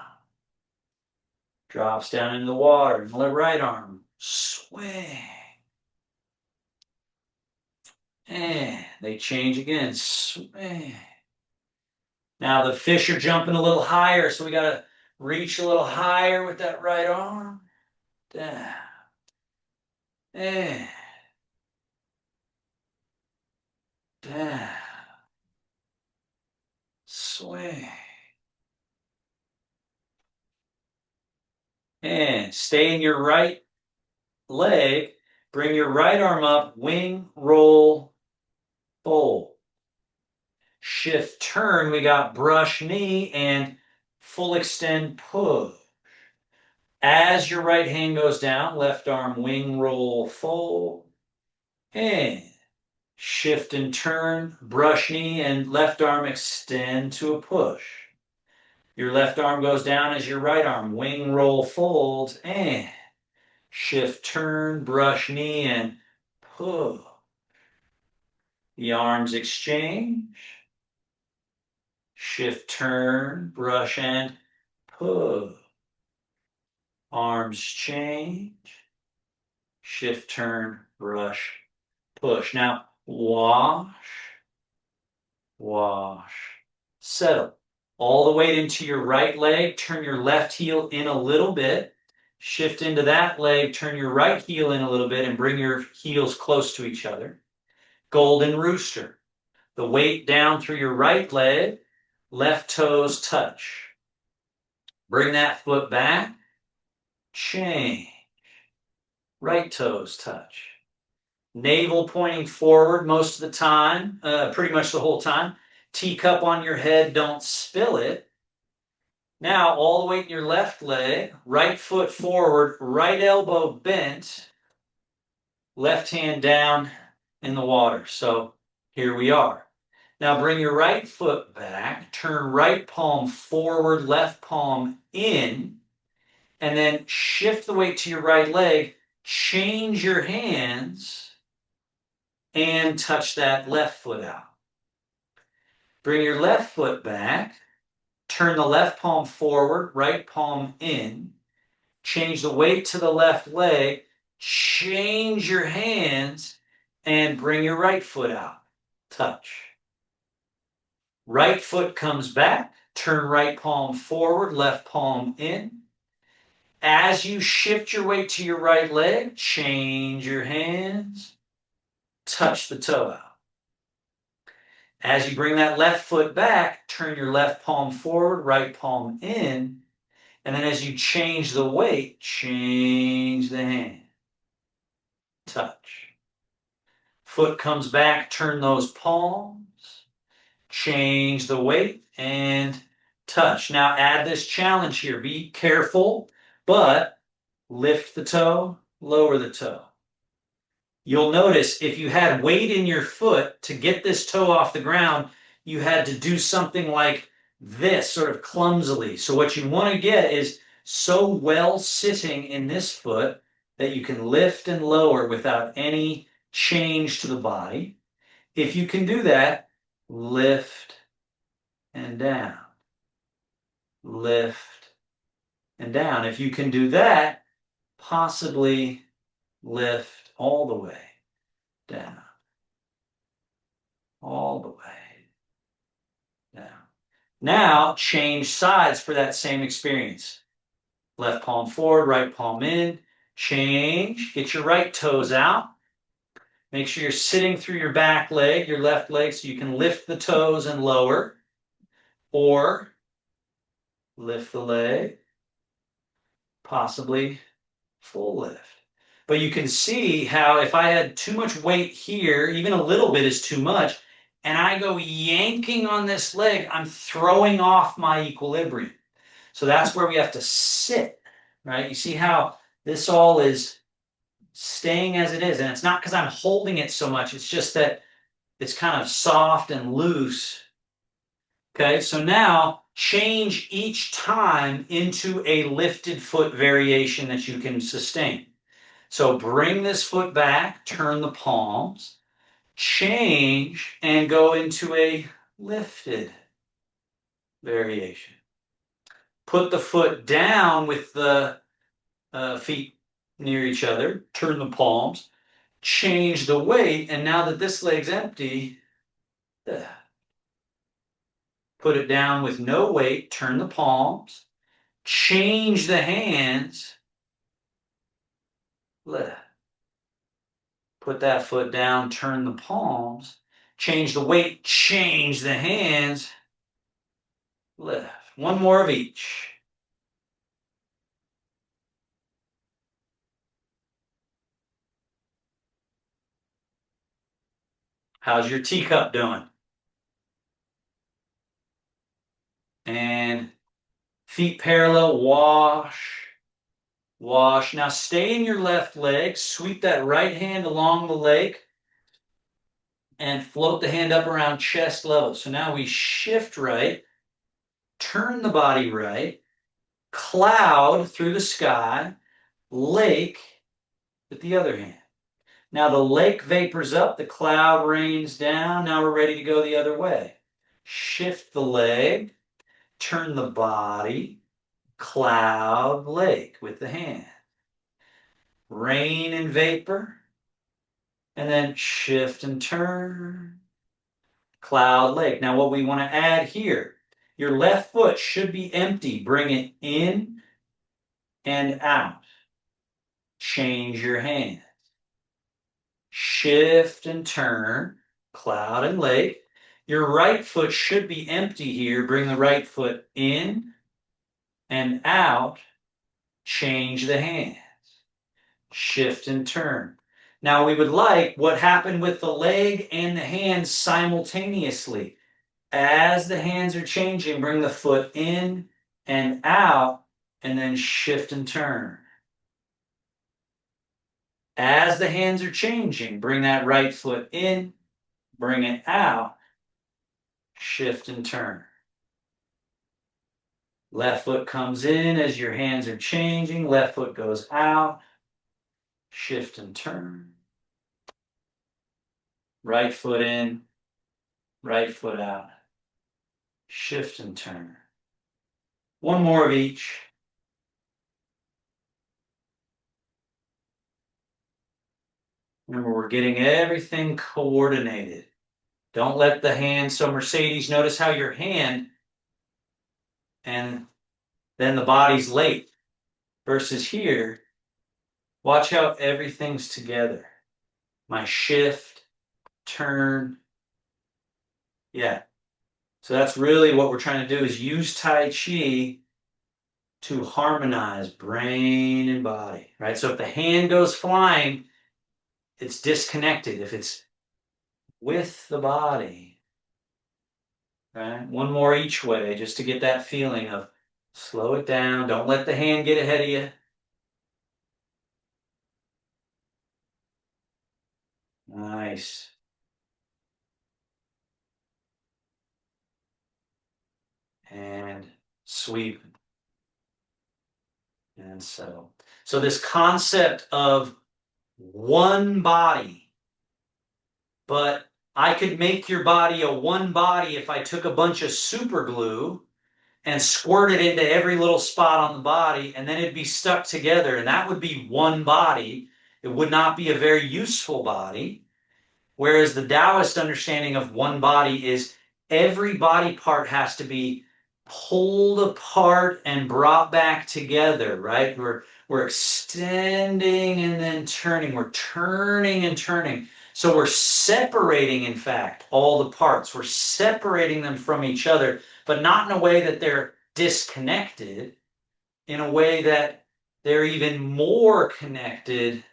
Drops down into the water. And the right arm swing. And they change again. Swing. Now the fish are jumping a little higher, so we got to reach a little higher with that right arm. Down. And down. Swing. And stay in your right leg. Bring your right arm up. Wing, roll, fold. Shift, turn. We got brush knee and full extend push. As your right hand goes down, left arm wing, roll, fold. And shift and turn, brush knee, and left arm extend to a push. Your left arm goes down as your right arm. Wing, roll, fold, and shift, turn, brush knee, and push. The arms exchange. Shift, turn, brush, and push. Arms change. Shift, turn, brush, push. Now, wash, wash, settle. All the weight into your right leg. Turn your left heel in a little bit. Shift into that leg. Turn your right heel in a little bit and bring your heels close to each other. Golden rooster. The weight down through your right leg. Left toes touch. Bring that foot back. Change. Right toes touch. Navel pointing forward most of the time, pretty much the whole time. Teacup on your head, don't spill it. Now, all the weight in your left leg, right foot forward, right elbow bent, left hand down in the water. So here we are. Now bring your right foot back, turn right palm forward, left palm in, and then shift the weight to your right leg, change your hands, and touch that left foot out. Bring your left foot back, turn the left palm forward, right palm in, change the weight to the left leg, change your hands, and bring your right foot out. Touch. Right foot comes back, turn right palm forward, left palm in. As you shift your weight to your right leg, change your hands, touch the toe out. As you bring that left foot back, turn your left palm forward, right palm in, and then as you change the weight, change the hand. Touch. Foot comes back, turn those palms, change the weight, and touch. Now add this challenge here. Be careful, but lift the toe, lower the toe. You'll notice if you had weight in your foot to get this toe off the ground, you had to do something like this, sort of clumsily. So what you want to get is so well sitting in this foot that you can lift and lower without any change to the body. If you can do that, lift and down. Lift and down. If you can do that, possibly lift all the way down. All the way down. Now, change sides for that same experience. Left palm forward, right palm in. Change. Get your right toes out. Make sure you're sitting through your back leg, your left leg, so you can lift the toes and lower, or lift the leg, possibly full lift. But you can see how if I had too much weight here, even a little bit is too much, and I go yanking on this leg, I'm throwing off my equilibrium. So that's where we have to sit, right? You see how this all is staying as it is, and it's not because I'm holding it so much, it's just that it's kind of soft and loose. Okay, so now change each time into a lifted foot variation that you can sustain. So bring this foot back, turn the palms, change, and go into a lifted variation. Put the foot down with the feet near each other, turn the palms, change the weight, and now that this leg's empty, put it down with no weight, turn the palms, change the hands, lift. Put that foot down, turn the palms, change the weight, change the hands, lift. One more of each. How's your teacup doing? And feet parallel, wash, wash. Now stay in your left leg, sweep that right hand along the leg, and float the hand up around chest level. So now we shift right, turn the body right, cloud through the sky, lake with the other hand. Now the lake vapors up, the cloud rains down. Now we're ready to go the other way. Shift the leg, turn the body, cloud, lake with the hand. Rain and vapor, and then shift and turn, cloud, lake. Now what we want to add here, your left foot should be empty. Bring it in and out. Change your hand. Shift and turn, cloud and lake. Your right foot should be empty here. Bring the right foot in and out. Change the hands. Shift and turn. Now we would like what happened with the leg and the hands simultaneously. As the hands are changing, bring the foot in and out, and then shift and turn. As the hands are changing, bring that right foot in, bring it out, shift and turn. Left foot comes in as your hands are changing, left foot goes out, shift and turn. Right foot in, right foot out, shift and turn. One more of each. Remember, we're getting everything coordinated. Don't let the hand, so Mercedes, notice how your hand and then the body's late versus here. Watch how everything's together. My shift, turn. Yeah. So that's really what we're trying to do is use Tai Chi to harmonize brain and body, right? So if the hand goes flying, it's disconnected. If it's with the body, right? One more each way just to get that feeling of slow it down. Don't let the hand get ahead of you. Nice. And sweep and settle. So this concept of one body, but I could make your body a one body if I took a bunch of super glue and squirt it into every little spot on the body, and then it'd be stuck together, and that would be one body. It would not be a very useful body. Whereas the Taoist understanding of one body is every body part has to be pulled apart and brought back together, right? We're extending and then turning. We're turning and turning. So we're separating, in fact, all the parts. We're separating them from each other, but not in a way that they're disconnected, in a way that they're even more connected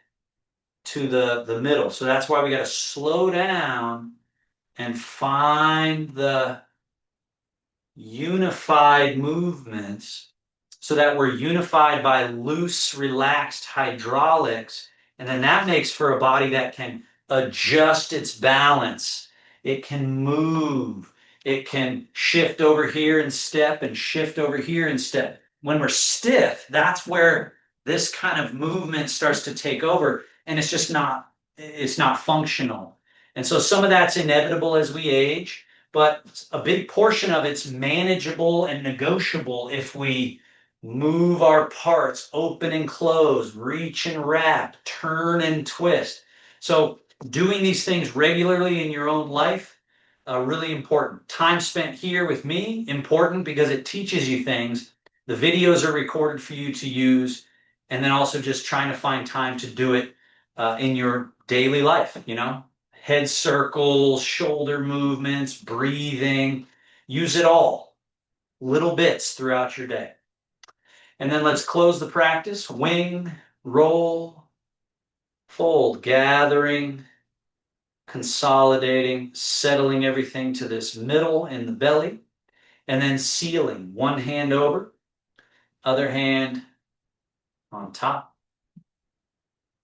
to the middle. So that's why we got to slow down and find the unified movements so that we're unified by loose, relaxed hydraulics. And then that makes for a body that can adjust its balance. It can move. It can shift over here and step and shift over here and step. When we're stiff, that's where this kind of movement starts to take over. And it's not functional. And so some of that's inevitable as we age, but a big portion of it's manageable and negotiable if we move our parts, open and close, reach and wrap, turn and twist. So doing these things regularly in your own life, really important. Time spent here with me, important because it teaches you things. The videos are recorded for you to use, and then also just trying to find time to do it in your daily life, head circles, shoulder movements, breathing. Use it all, little bits throughout your day. And then let's close the practice. Wing, roll, fold, gathering, consolidating, settling everything to this middle in the belly, and then sealing. One hand over, other hand on top.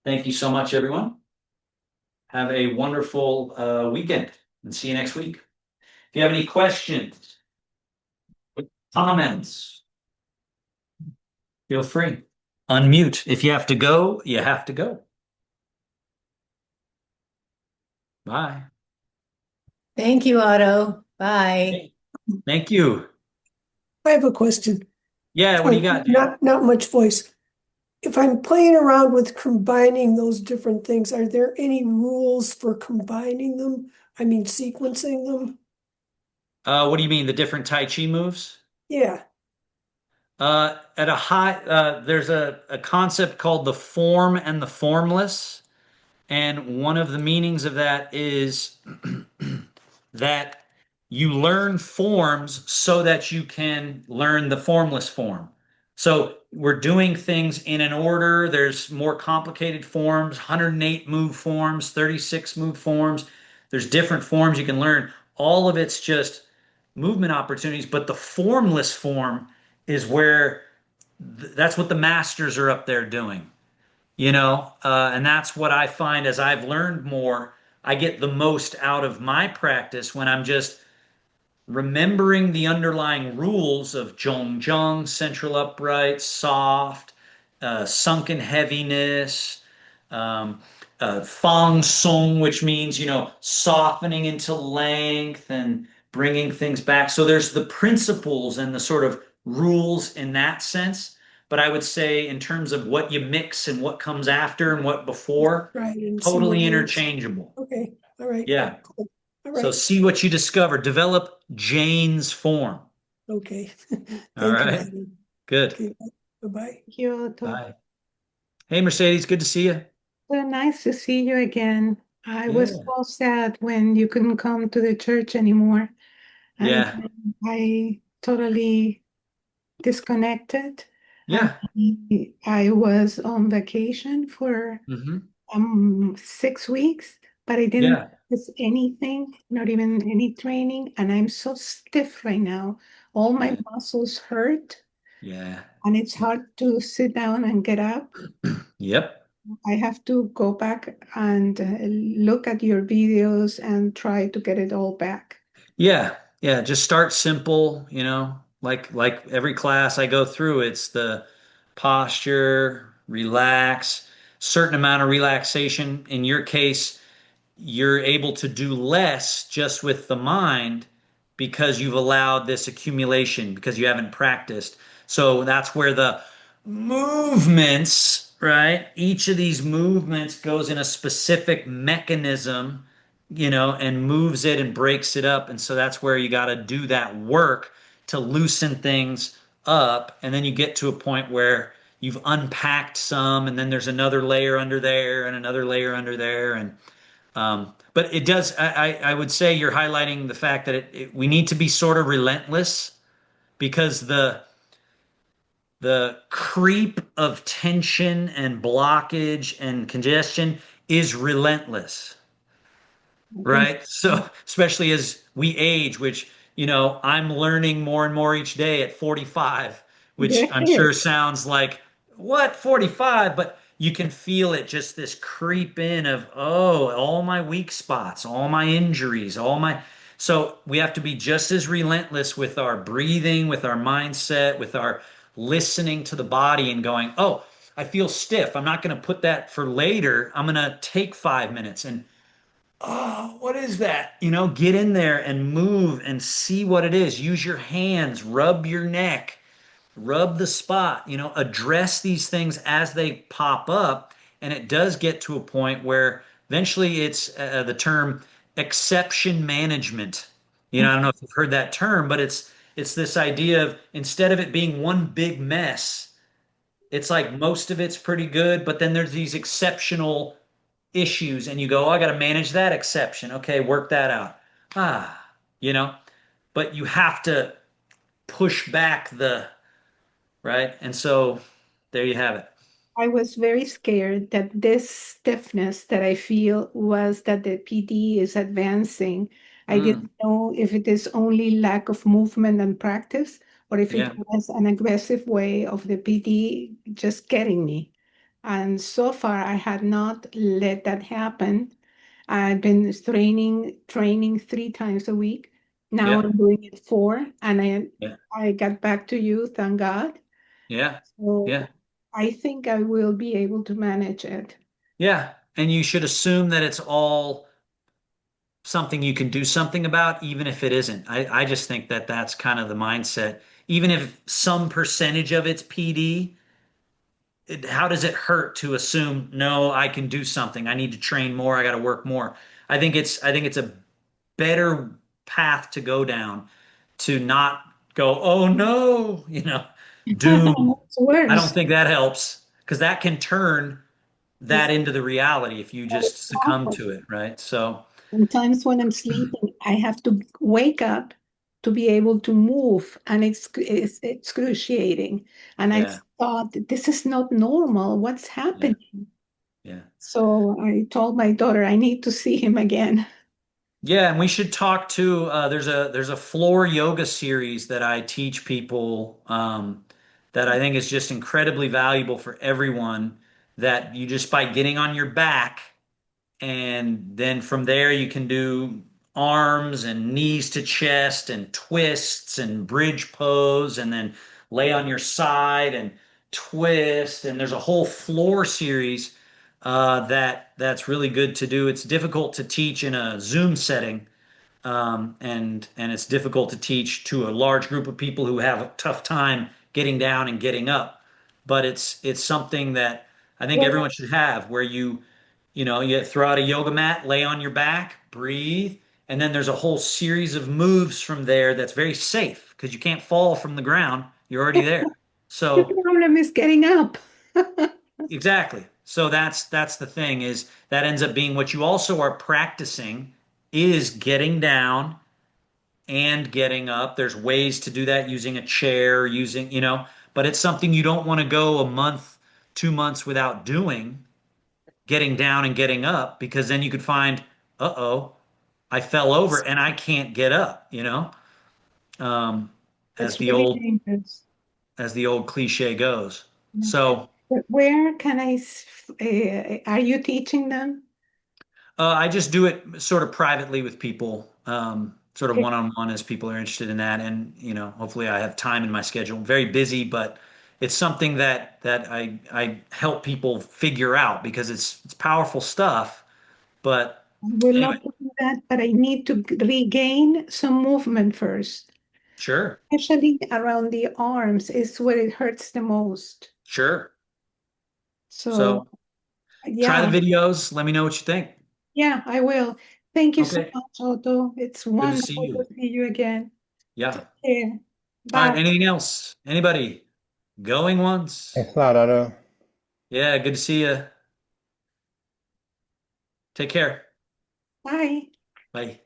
Thank you so much, everyone. Have a wonderful weekend and see you next week. If you have any questions, comments, feel free. Unmute. If you have to go, you have to go. Bye. Thank you, Otto. Bye. Thank you. I have a question. Yeah, what do you got, Jay? Not much voice. If I'm playing around with combining those different things, are there any rules for combining them? I mean, sequencing them? What do you mean, the different Tai Chi moves? Yeah, At a high, there's a concept called the form and the formless. And one of the meanings of that is that you learn forms so that you can learn the formless form. So we're doing things in an order. There's more complicated forms, 108 move forms, 36 move forms. There's different forms you can learn. All of it's just movement opportunities, but the formless form is where that's what the masters are up there doing, and that's what I find as I've learned more. I get the most out of my practice when I'm just remembering the underlying rules of Zhong Zheng, central upright, soft, sunken heaviness, um, Fang Song, which means, softening into length and bringing things back. So there's the principles and the sort of rules in that sense. But I would say, in terms of what you mix and what comes after and what before, right. And see what totally works. interchangeable. Okay, all right. Yeah. Cool. All So right. see what you discover. Develop Jane's form. Okay. All Thank you, right. Adam. Good. Okay, bye-bye. Thank you, Otto. Bye. Hey, Mercedes, good to see you. So nice to see you again. I was Yeah. so sad when you couldn't come to the church anymore, and Yeah. I totally disconnected. And Yeah. I was on vacation for Hmm. 6 weeks, but I didn't Yeah. miss anything, not even any training, and I'm so stiff right now. All my Yeah. muscles hurt, Yeah. and it's hard to sit down and get up. Yep. I have to go back and look at your videos and try to get it all back. Yeah. Yeah. Just start simple, like every class I go through, it's the posture, relax, certain amount of relaxation. In your case, you're able to do less just with the mind because you've allowed this accumulation because you haven't practiced. So that's where the movements, right? Each of these movements goes in a specific mechanism, and moves it and breaks it up. And so that's where you got to do that work to loosen things up, and then you get to a point where you've unpacked some, and then there's another layer under there and another layer under there, and but it does. I would say you're highlighting the fact that we need to be sort of relentless because the creep of tension and blockage and congestion is relentless. It's Right. So, especially as we age, which, I'm learning more and more each day at 45, which I'm there. sure sounds like, what, 45? But you can feel it just this creep in of, oh, all my weak spots, all my injuries, all my. So, we have to be just as relentless with our breathing, with our mindset, with our listening to the body and going, oh, I feel stiff. I'm not going to put that for later. I'm going to take 5 minutes and oh, what is that? Get in there and move and see what it is. Use your hands, rub your neck, rub the spot, address these things as they pop up. And it does get to a point where eventually it's the term exception management. I don't know if you've heard that term, but it's this idea of instead of it being one big mess, it's like most of it's pretty good, but then there's these exceptional issues and you go, oh, I got to manage that exception. Okay, work that out. Ah, you know, but you have to push back right. And so there you have it. I was very scared that this stiffness that I feel was that the PD is advancing. I Mm, didn't know if it is only lack of movement and practice or if it yeah, was an aggressive way of the PD just getting me. And so far, I had not let that happen. I've been training 3 times a week. Now yeah, I'm doing it four, and yeah, I got back to you, thank God. yeah, So yeah, I think I will be able to manage it. yeah. And you should assume that it's all something you can do something about, even if it isn't. I just think that that's kind of the mindset. Even if some percentage of it's PD, how does it hurt to assume, no, I can do something. I need to train more. I got to work more. I think it's a better path to go down to not go, oh no, doom. It's I don't worse. think that helps because that can turn that It's into the reality if you very just succumb awful. to it, right? So, Sometimes when I'm sleeping, I have to wake up to be able to move, and it's excruciating. And I yeah, thought, this is not normal. What's yeah, happening? yeah. So I told my daughter, I need to see him again. Yeah, and we should talk to there's a floor yoga series that I teach people that I think is just incredibly valuable for everyone that you just by getting on your back and then from there you can do arms and knees to chest and twists and bridge pose and then lay on your side and twist and there's a whole floor series that's really good to do. It's difficult to teach in a Zoom setting, and it's difficult to teach to a large group of people who have a tough time getting down and getting up. But it's something that I think Well, everyone should have, where you throw out a yoga mat, lay on your back, breathe, and then there's a whole series of moves from there that's very safe because you can't fall from the ground. You're already there. the So problem is getting up. exactly. So that's the thing is that ends up being what you also are practicing is getting down and getting up. There's ways to do that using a chair, but it's something you don't want to go a month, 2 months without doing, getting down and getting up, because then you could find, uh-oh, I fell over and I can't get up, um, as It's the really old dangerous. as the old cliche goes. Yeah. So But where can are you teaching them? I just do it sort of privately with people, sort of Okay. one-on-one as people are interested in that. And, hopefully I have time in my schedule. I'm very busy, but it's something that I help people figure out because it's powerful stuff. But I would anyway, love to do that, but I need to regain some movement first. sure, Especially around the arms is where it hurts the most. sure. So, So try yeah, the videos. Let me know what you think. yeah, I will. Thank you so Okay. much, Otto. It's Good to see wonderful to you. see you again. Yeah. Take care. All right, Bye. anything else? Anybody? Going once? Thanks a lot, Otto. Yeah, good to see you. Take care. Bye. Bye.